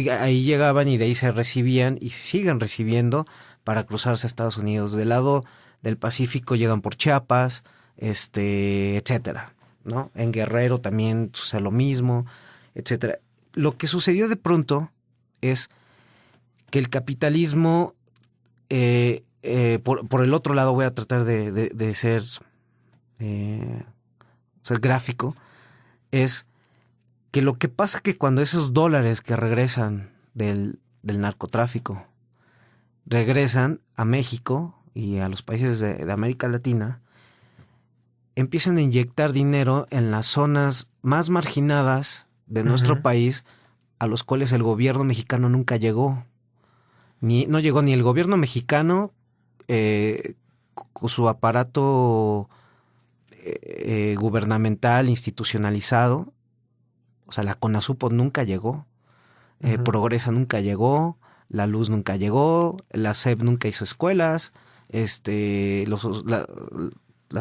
ahí llegaban y de ahí se recibían y se siguen recibiendo para cruzarse a Estados Unidos. Del lado del Pacífico llegan por Chiapas, etcétera, ¿no? En Guerrero también sucede lo mismo, etcétera. Lo que sucedió de pronto es que el capitalismo, por el otro lado, voy a tratar de ser gráfico, es que lo que pasa es que cuando esos dólares que regresan del narcotráfico regresan a México y a los países de América Latina, empiezan a inyectar dinero en las zonas más marginadas de nuestro país, a los cuales el gobierno mexicano nunca llegó. No llegó ni el gobierno mexicano con su aparato gubernamental, institucionalizado. O sea, la CONASUPO nunca llegó, Progresa nunca llegó, la Luz nunca llegó, la SEP nunca hizo escuelas, la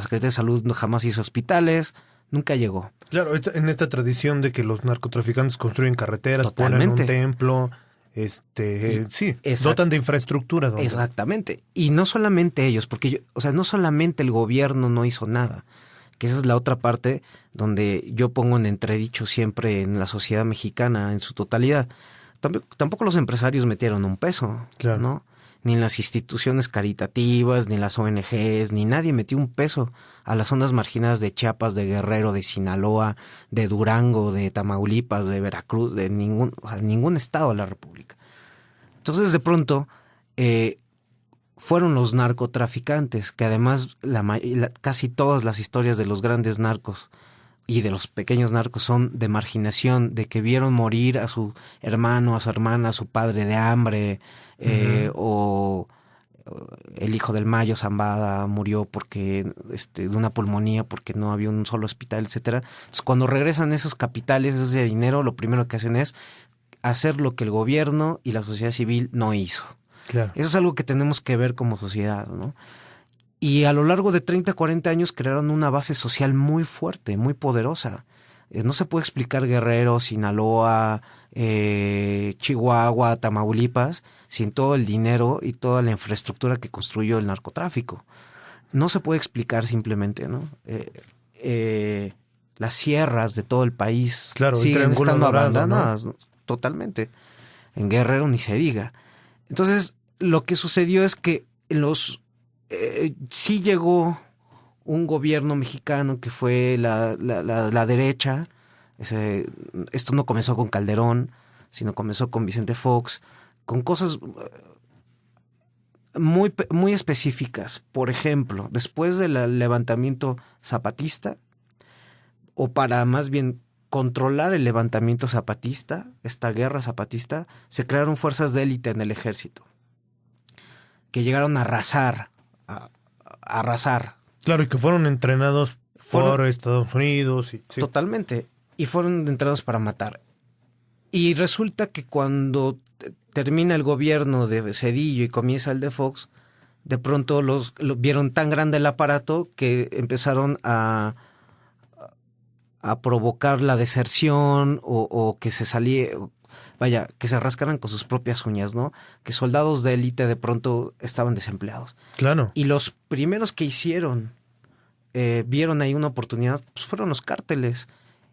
Secretaría de Salud jamás hizo hospitales, nunca llegó. Claro, en esta tradición de que los narcotraficantes construyen carreteras, Totalmente. ponen un templo, sí, Exacto. dotan de infraestructura. Exactamente. Y no solamente ellos, porque no solamente el gobierno no hizo nada, que esa es la otra parte donde yo pongo en entredicho siempre en la sociedad mexicana en su totalidad. Tampoco los empresarios metieron un peso, Claro. ¿no? Ni en las instituciones caritativas, ni en las ONGs, ni nadie metió un peso a las zonas marginadas de Chiapas, de Guerrero, de Sinaloa, de Durango, de Tamaulipas, de Veracruz, de ningún estado de la República. Entonces, de pronto, fueron los narcotraficantes, que además casi todas las historias de los grandes narcos y de los pequeños narcos son de marginación, de que vieron morir a su hermano, a su hermana, a su padre de hambre, o el hijo del Mayo Zambada murió porque de una pulmonía, porque no había un solo hospital, etcétera. Entonces, cuando regresan esos capitales, ese dinero, lo primero que hacen es hacer lo que el gobierno y la sociedad civil no hizo. Claro. Eso es algo que tenemos que ver como sociedad, ¿no? Y a lo largo de 30, 40 años crearon una base social muy fuerte, muy poderosa. No se puede explicar Guerrero, Sinaloa, Chihuahua, Tamaulipas, sin todo el dinero y toda la infraestructura que construyó el narcotráfico. No se puede explicar simplemente, ¿no? Las sierras de todo el país siguen estando abandonadas, ¿no? Totalmente. En Guerrero ni se diga. Entonces, lo que sucedió es que sí llegó un gobierno mexicano que fue la derecha. Esto no comenzó con Calderón, sino comenzó con Vicente Fox, con cosas muy, muy específicas. Por ejemplo, después del levantamiento zapatista, o para más bien controlar el levantamiento zapatista, esta guerra zapatista, se crearon fuerzas de élite en el ejército que llegaron a arrasar. Claro, y que fueron entrenados por Estados Unidos. Sí. Totalmente. Y fueron entrenados para matar. Y resulta que cuando termina el gobierno de Zedillo y comienza el de Fox, de pronto lo vieron tan grande el aparato que empezaron a provocar la deserción o que se que se rascaran con sus propias uñas, ¿no? Que soldados de élite de pronto estaban desempleados. Claro. Y los primeros que vieron ahí una oportunidad, pues fueron los cárteles.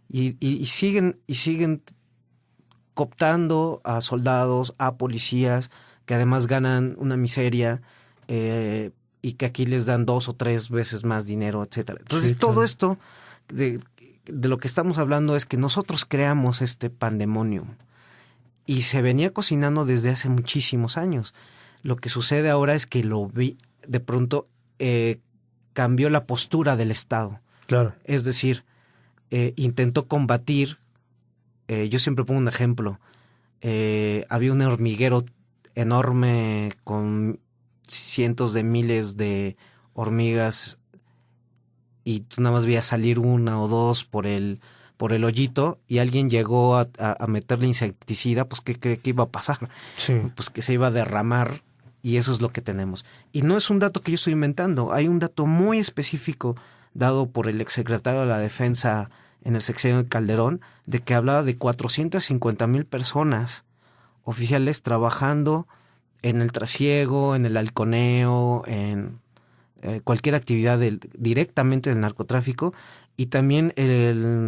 Y siguen cooptando a soldados, a policías, que además ganan una miseria, y que aquí les dan 2 o 3 veces más dinero, etcétera. Entonces, todo esto de lo que estamos hablando es que nosotros creamos este pandemonium. Y se venía cocinando desde hace muchísimos años. Lo que sucede ahora es que de pronto cambió la postura del Estado. Claro. Es decir, intentó combatir. Yo siempre pongo un ejemplo. Había un hormiguero enorme con cientos de miles de hormigas y tú nada más veías salir 1 o 2 por el hoyito y alguien llegó a meterle insecticida, pues ¿qué cree que iba a pasar? Sí. Pues que se iba a derramar, y eso es lo que tenemos. Y no es un dato que yo estoy inventando, hay un dato muy específico dado por el exsecretario de la Defensa en el sexenio de Calderón, de que hablaba de 450,000 personas oficiales trabajando en el trasiego, en el halconeo, en cualquier actividad directamente del narcotráfico. Y también,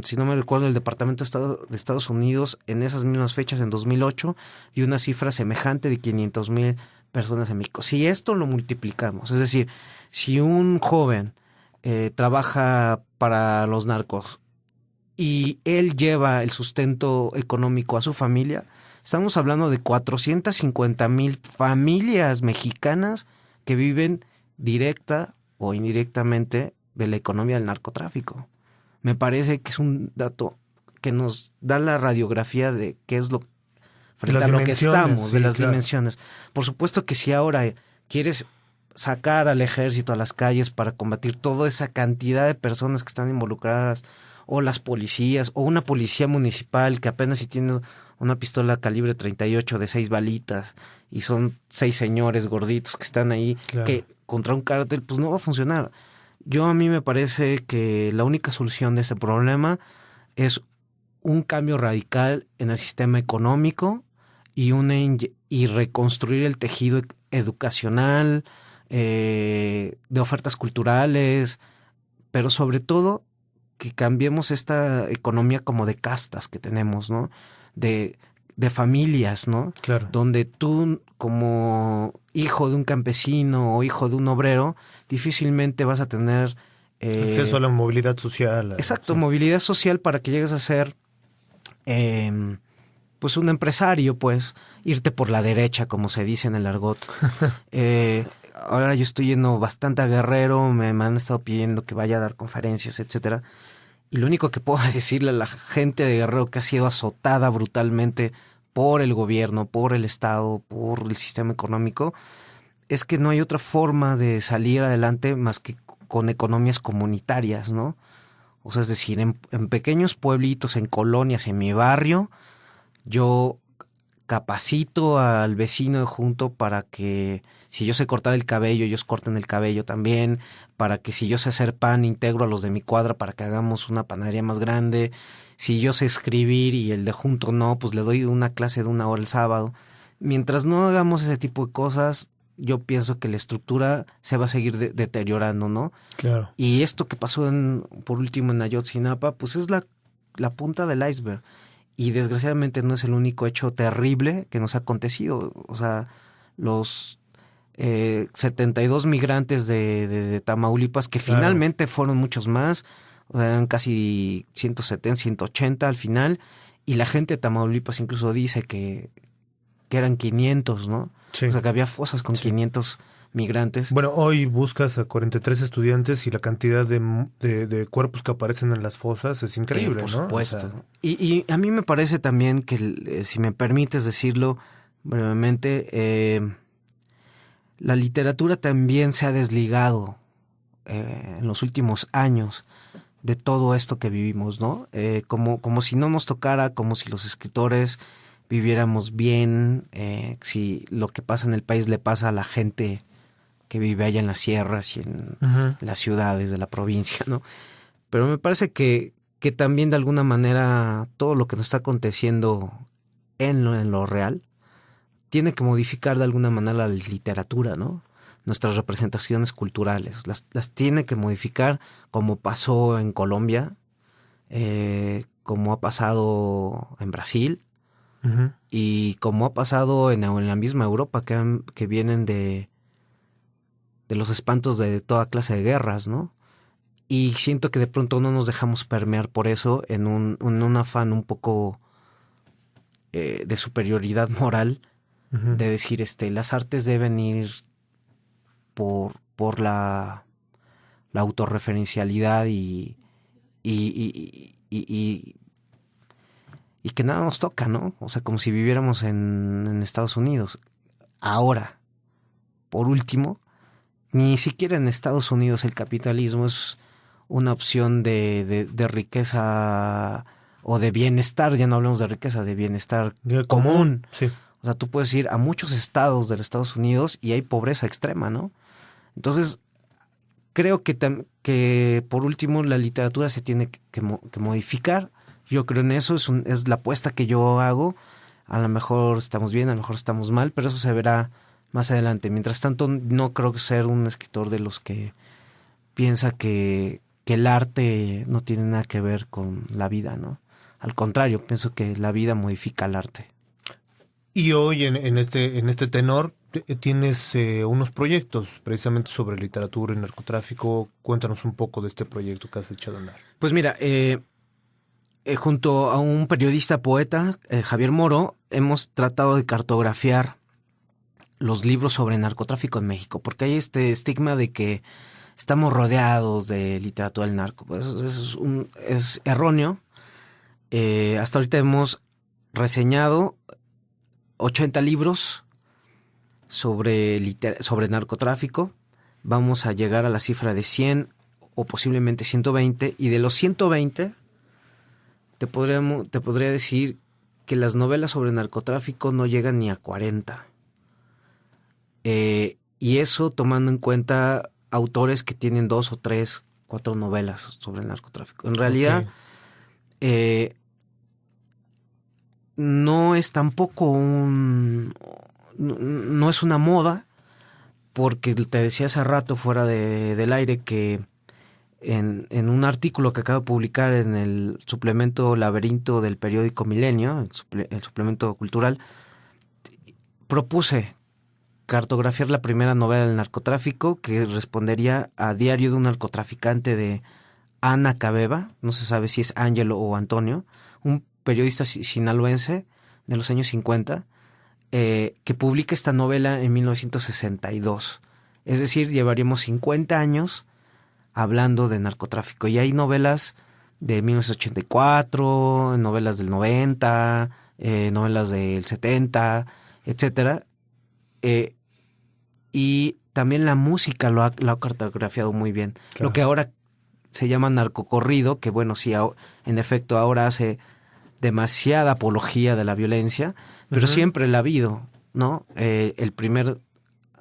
si no me recuerdo, el Departamento de Estado de Estados Unidos en esas mismas fechas, en 2008, dio una cifra semejante de 500,000 personas en México. Si esto lo multiplicamos, es decir, si un joven trabaja para los narcos y él lleva el sustento económico a su familia, estamos hablando de 450,000 familias mexicanas que viven directa o indirectamente de la economía del narcotráfico. Me parece que es un dato que nos da la radiografía de qué es lo frente a lo que estamos, de las dimensiones. Por supuesto que si ahora quieres sacar al ejército a las calles para combatir toda esa cantidad de personas que están involucradas, o las policías, o una policía municipal que apenas si tiene una pistola calibre 38 de 6 balitas y son 6 señores gorditos que están ahí, que contra un cártel, pues no va a funcionar. A mí me parece que la única solución de ese problema es un cambio radical en el sistema económico y reconstruir el tejido educacional, de ofertas culturales, pero sobre todo que cambiemos esta economía como de castas que tenemos, ¿no? De familias, ¿no? Claro. Donde tú, como hijo de un campesino o hijo de un obrero, difícilmente vas a tener Acceso a la movilidad social. exacto, Sí. movilidad social para que llegues a ser pues un empresario, pues irte por la derecha, como se dice en el argot. Ahora yo estoy yendo bastante a Guerrero, me han estado pidiendo que vaya a dar conferencias, etcétera. Y lo único que puedo decirle a la gente de Guerrero que ha sido azotada brutalmente por el gobierno, por el Estado, por el sistema económico, es que no hay otra forma de salir adelante más que con economías comunitarias, ¿no? O sea, es decir, en pequeños pueblitos, en colonias, en mi barrio, yo capacito al vecino junto para que si yo sé cortar el cabello, ellos corten el cabello también, para que si yo sé hacer pan, integro a los de mi cuadra para que hagamos una panadería más grande. Si yo sé escribir y el de junto no, pues le doy una clase de 1 hora el sábado. Mientras no hagamos ese tipo de cosas, yo pienso que la estructura se va a seguir deteriorando, ¿no? Claro. Y esto que pasó por último en Ayotzinapa, pues es la punta del iceberg. Y desgraciadamente no es el único hecho terrible que nos ha acontecido. O sea, los 72 migrantes de Tamaulipas, que Claro. finalmente fueron muchos más, o sea, eran casi 170, 180 al final, y la gente de Tamaulipas incluso dice que eran 500, ¿no? Sí. O sea, que había fosas con Sí. 500 migrantes. Bueno, hoy buscas a 43 estudiantes y la cantidad de cuerpos que aparecen en las fosas es increíble, Por ¿no? supuesto. O sea, Y a mí me parece también que, si me permites decirlo brevemente, la literatura también se ha desligado en los últimos años de todo esto que vivimos, ¿no? Como si no nos tocara, como si los escritores viviéramos bien, si lo que pasa en el país le pasa a la gente que vive allá en las sierras y en ujú. las ciudades de la provincia, ¿no? Pero me parece que también de alguna manera todo lo que nos está aconteciendo en lo real tiene que modificar de alguna manera la literatura, ¿no? Nuestras representaciones culturales, las tiene que modificar, como pasó en Colombia, como ha pasado en Brasil Ujú. y como ha pasado en la misma Europa, que vienen de los espantos de toda clase de guerras, ¿no? Y siento que de pronto no nos dejamos permear por eso en un afán un poco de superioridad moral, Ujú. de decir, las artes deben ir por la autorreferencialidad y que nada nos toca, ¿no? O sea, como si viviéramos en Estados Unidos. Ahora, por último, ni siquiera en Estados Unidos el capitalismo es una opción de riqueza o de bienestar. Ya no hablamos de riqueza, de bienestar Ya común. Sí. O sea, tú puedes ir a muchos estados de los Estados Unidos y hay pobreza extrema, ¿no? Entonces, creo que por último la literatura se tiene que modificar. Yo creo en eso, es la apuesta que yo hago. A lo mejor estamos bien, a lo mejor estamos mal, pero eso se verá más adelante. Mientras tanto, no creo ser un escritor de los que piensa que el arte no tiene nada que ver con la vida, ¿no? Al contrario, pienso que la vida modifica el arte. Y hoy en este tenor tienes unos proyectos precisamente sobre literatura y narcotráfico. Cuéntanos un poco de este proyecto que has echado a andar. Pues mira, junto a un periodista poeta, Javier Moro, hemos tratado de cartografiar los libros sobre narcotráfico en México, porque hay este estigma de que estamos rodeados de literatura del narco. Pues es erróneo. Hasta ahorita hemos reseñado 80 libros sobre narcotráfico. Vamos a llegar a la cifra de 100 o posiblemente 120, y de los 120 te podría decir que las novelas sobre narcotráfico no llegan ni a 40. Y eso tomando en cuenta autores que tienen 2 o 3, 4 novelas sobre el narcotráfico. En realidad, Okay. no es tampoco no es una moda, porque te decía hace rato fuera del aire que en un artículo que acabo de publicar en el suplemento Laberinto del periódico Milenio, el suplemento cultural, propuse cartografiar la primera novela del narcotráfico, que respondería a Diario de un narcotraficante de Ana Cabeva, no se sabe si es Ángelo o Antonio, un periodista sinaloense de los años 50, que publica esta novela en 1962. Es decir, llevaríamos 50 años hablando de narcotráfico. Y hay novelas de 1984, novelas del 90, novelas del 70, etcétera. Y también la música lo ha cartografiado muy bien. Claro. Lo que ahora se llama narcocorrido, que bueno, sí, en efecto ahora hace demasiada apología de la violencia, pero siempre la ha habido, ¿no? El primer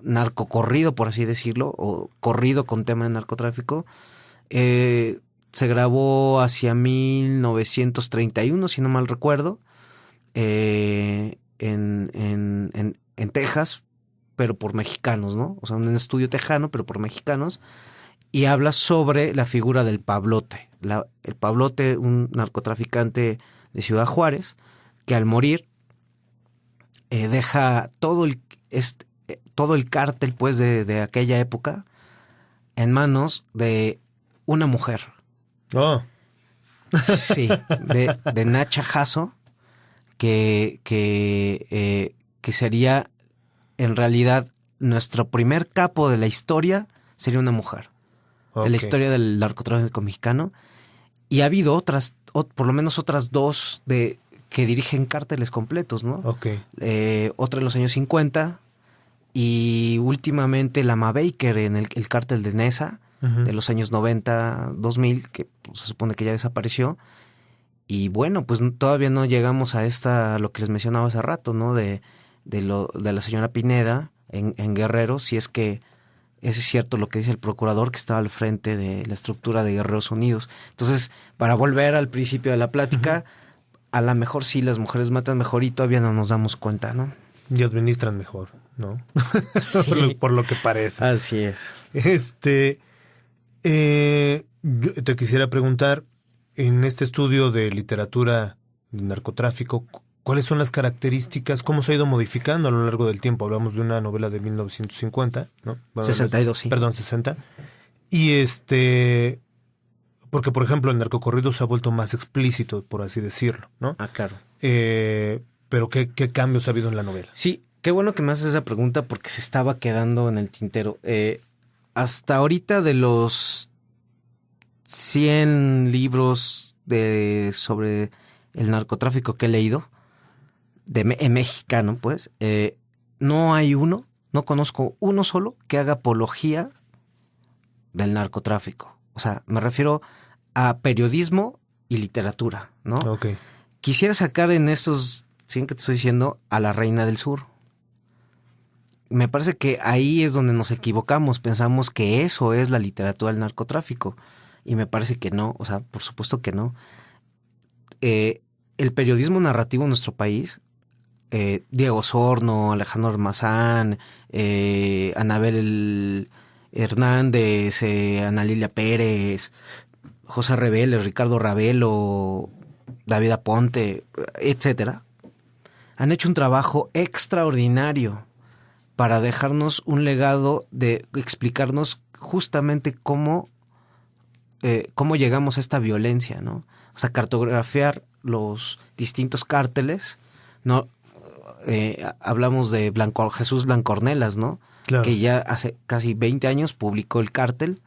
narcocorrido, por así decirlo, o corrido con tema de narcotráfico, se grabó hacia 1931, si no mal recuerdo, en Texas, pero por mexicanos, ¿no? O sea, un estudio tejano, pero por mexicanos, y habla sobre la figura del Pablote. El Pablote, un narcotraficante de Ciudad Juárez, que al morir deja todo el cártel, pues, de aquella época en manos de una mujer. Oh. Sí, de Nacha Jasso, que sería en realidad nuestro primer capo de la historia, sería una mujer. Okay. De la historia del narcotráfico mexicano. Y ha habido otras, por lo menos otras dos que dirigen cárteles completos, ¿no? Okay. Otra en los años 50 y últimamente Lama Baker en el cártel de Nesa, de los años 90, 2000, que pues, se supone que ya desapareció. Y bueno, pues todavía no llegamos a lo que les mencionaba hace rato, ¿no? De la señora Pineda en Guerrero, si es que es cierto lo que dice el procurador que estaba al frente de la estructura de Guerreros Unidos. Entonces, para volver al principio de la plática, a lo mejor sí las mujeres matan mejor y todavía no nos damos cuenta, ¿no? Y administran mejor, ¿no? Sí. por lo que parece. Así es. Yo te quisiera preguntar, en este estudio de literatura de narcotráfico, ¿cuáles son las características? ¿Cómo se ha ido modificando a lo largo del tiempo? Hablamos de una novela de 1950, ¿no? 62, sí. Perdón, 60. Y porque, por ejemplo, el narcocorrido se ha vuelto más explícito, por así decirlo, ¿no? Ah, claro. Pero ¿qué cambios ha habido en la novela? Sí, qué bueno que me haces esa pregunta porque se estaba quedando en el tintero. Hasta ahorita de los 100 libros sobre el narcotráfico que he leído, en mexicano, pues, no conozco uno solo que haga apología del narcotráfico. O sea, me refiero a periodismo y literatura, ¿no? Okay. Quisiera sacar en estos 100 que te estoy diciendo a La Reina del Sur. Me parece que ahí es donde nos equivocamos. Pensamos que eso es la literatura del narcotráfico. Y me parece que no. O sea, por supuesto que no. El periodismo narrativo en nuestro país, Diego Osorno, Alejandro Almazán, Anabel Hernández, Ana Lilia Pérez, José Reveles, Ricardo Ravelo, David Aponte, etcétera, han hecho un trabajo extraordinario para dejarnos un legado de explicarnos justamente cómo llegamos a esta violencia, ¿no? O sea, cartografiar los distintos cárteles, ¿no? Hablamos de Jesús Blancornelas, ¿no? Claro. Que ya hace casi 20 años publicó el cártel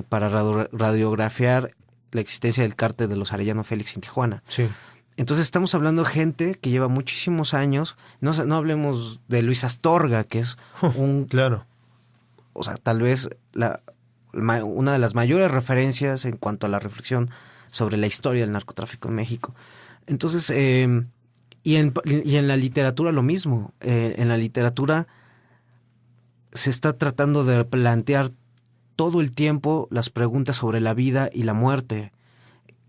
para radiografiar la existencia del cártel de los Arellano Félix en Tijuana. Sí. Entonces estamos hablando de gente que lleva muchísimos años. No hablemos de Luis Astorga, que es claro. O sea, tal vez una de las mayores referencias en cuanto a la reflexión sobre la historia del narcotráfico en México. Entonces, y en la literatura lo mismo. En la literatura se está tratando de plantear todo el tiempo las preguntas sobre la vida y la muerte,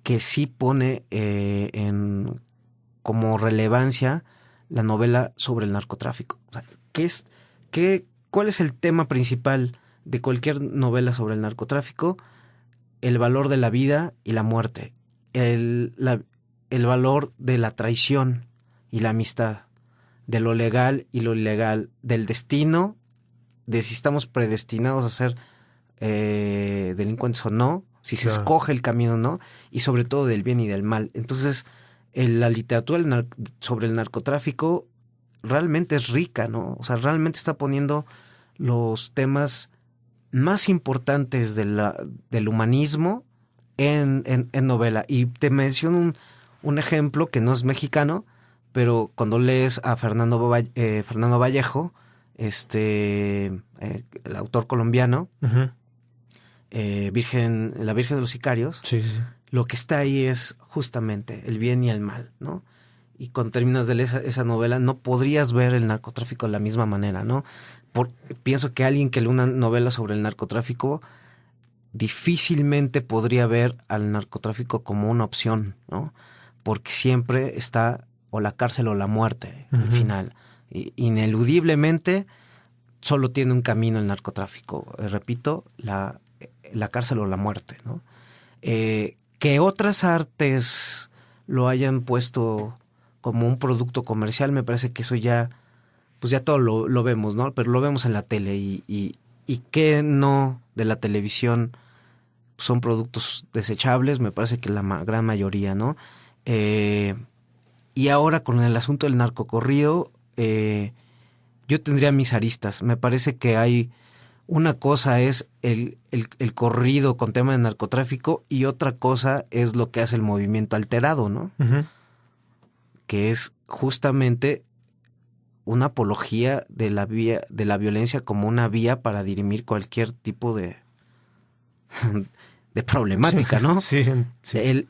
que sí pone como relevancia la novela sobre el narcotráfico. O sea, ¿cuál es el tema principal de cualquier novela sobre el narcotráfico? El valor de la vida y la muerte, el valor de la traición y la amistad, de lo legal y lo ilegal, del destino, de si estamos predestinados a ser delincuentes o no, si se escoge el camino o no, y sobre todo del bien y del mal. Entonces, la literatura sobre el narcotráfico realmente es rica, ¿no? O sea, realmente está poniendo los temas más importantes del humanismo en novela. Y te menciono un ejemplo que no es mexicano, pero cuando lees a Fernando Vallejo, el autor colombiano, Uh-huh. La Virgen de los Sicarios, Sí, sí, sí. lo que está ahí es justamente el bien y el mal, ¿no? Y cuando terminas de leer esa novela, no podrías ver el narcotráfico de la misma manera, ¿no? Pienso que alguien que lee una novela sobre el narcotráfico difícilmente podría ver al narcotráfico como una opción, ¿no? Porque siempre está o la cárcel o la muerte al final. Ineludiblemente solo tiene un camino el narcotráfico. Repito, la cárcel o la muerte, ¿no? Que otras artes lo hayan puesto como un producto comercial, me parece que eso ya, pues ya todo lo vemos, ¿no? Pero lo vemos en la tele y que no de la televisión son productos desechables, me parece que la gran mayoría, ¿no? Y ahora con el asunto del narcocorrido, yo tendría mis aristas. Me parece que hay una cosa es el corrido con tema de narcotráfico y otra cosa es lo que hace el movimiento alterado, ¿no? Uh-huh. Que es justamente una apología de la violencia como una vía para dirimir cualquier tipo de problemática, ¿no? Sí, sí.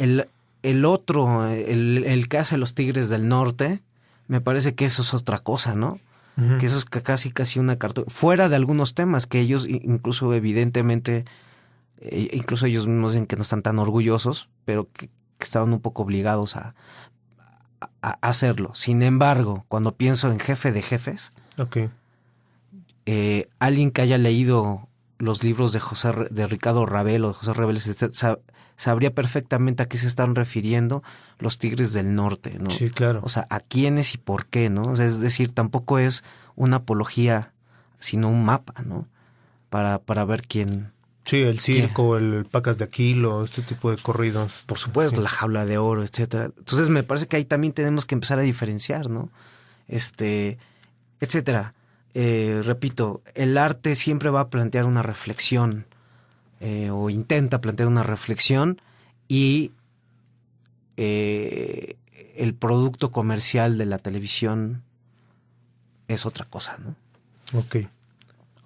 El otro, el que hace los Tigres del Norte, me parece que eso es otra cosa, ¿no? Uh-huh. Que eso es casi una carta. Fuera de algunos temas que ellos, incluso evidentemente, incluso ellos mismos dicen que no están tan orgullosos, pero que estaban un poco obligados a hacerlo. Sin embargo, cuando pienso en Jefe de Jefes, Okay. Alguien que haya leído los libros de Ricardo Ravel o de José Reveles sabría perfectamente a qué se están refiriendo los Tigres del Norte, ¿no? Sí, claro. O sea, a quiénes y por qué, ¿no? O sea, es decir, tampoco es una apología, sino un mapa, ¿no? Para ver quién. Sí, el circo, el Pacas de Aquilo, este tipo de corridos. Por supuesto, sí. La Jaula de Oro, etcétera. Entonces me parece que ahí también tenemos que empezar a diferenciar, ¿no? Etcétera. Repito, el arte siempre va a plantear una reflexión, o intenta plantear una reflexión, y el producto comercial de la televisión es otra cosa, ¿no? Ok.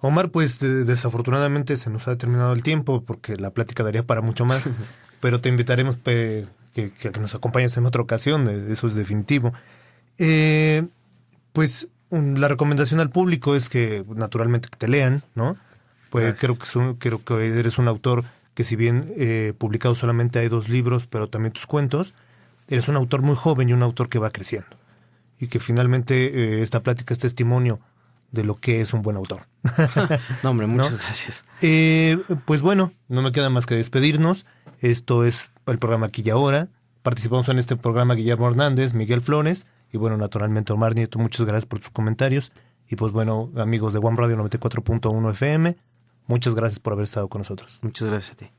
Omar, pues desafortunadamente se nos ha terminado el tiempo porque la plática daría para mucho más, pero te invitaremos que nos acompañes en otra ocasión, eso es definitivo. Pues la recomendación al público es que naturalmente que te lean, ¿no? Pues creo que eres un autor que si bien publicado solamente hay 2 libros, pero también tus cuentos, eres un autor muy joven y un autor que va creciendo. Y que finalmente esta plática es testimonio de lo que es un buen autor. No, hombre, muchas gracias. Pues bueno, no me queda más que despedirnos. Esto es el programa Aquí y Ahora. Participamos en este programa Guillermo Hernández, Miguel Flores y bueno, naturalmente Omar Nieto. Muchas gracias por tus comentarios. Y pues bueno, amigos de One Radio 94.1 FM, muchas gracias por haber estado con nosotros. Muchas gracias a ti.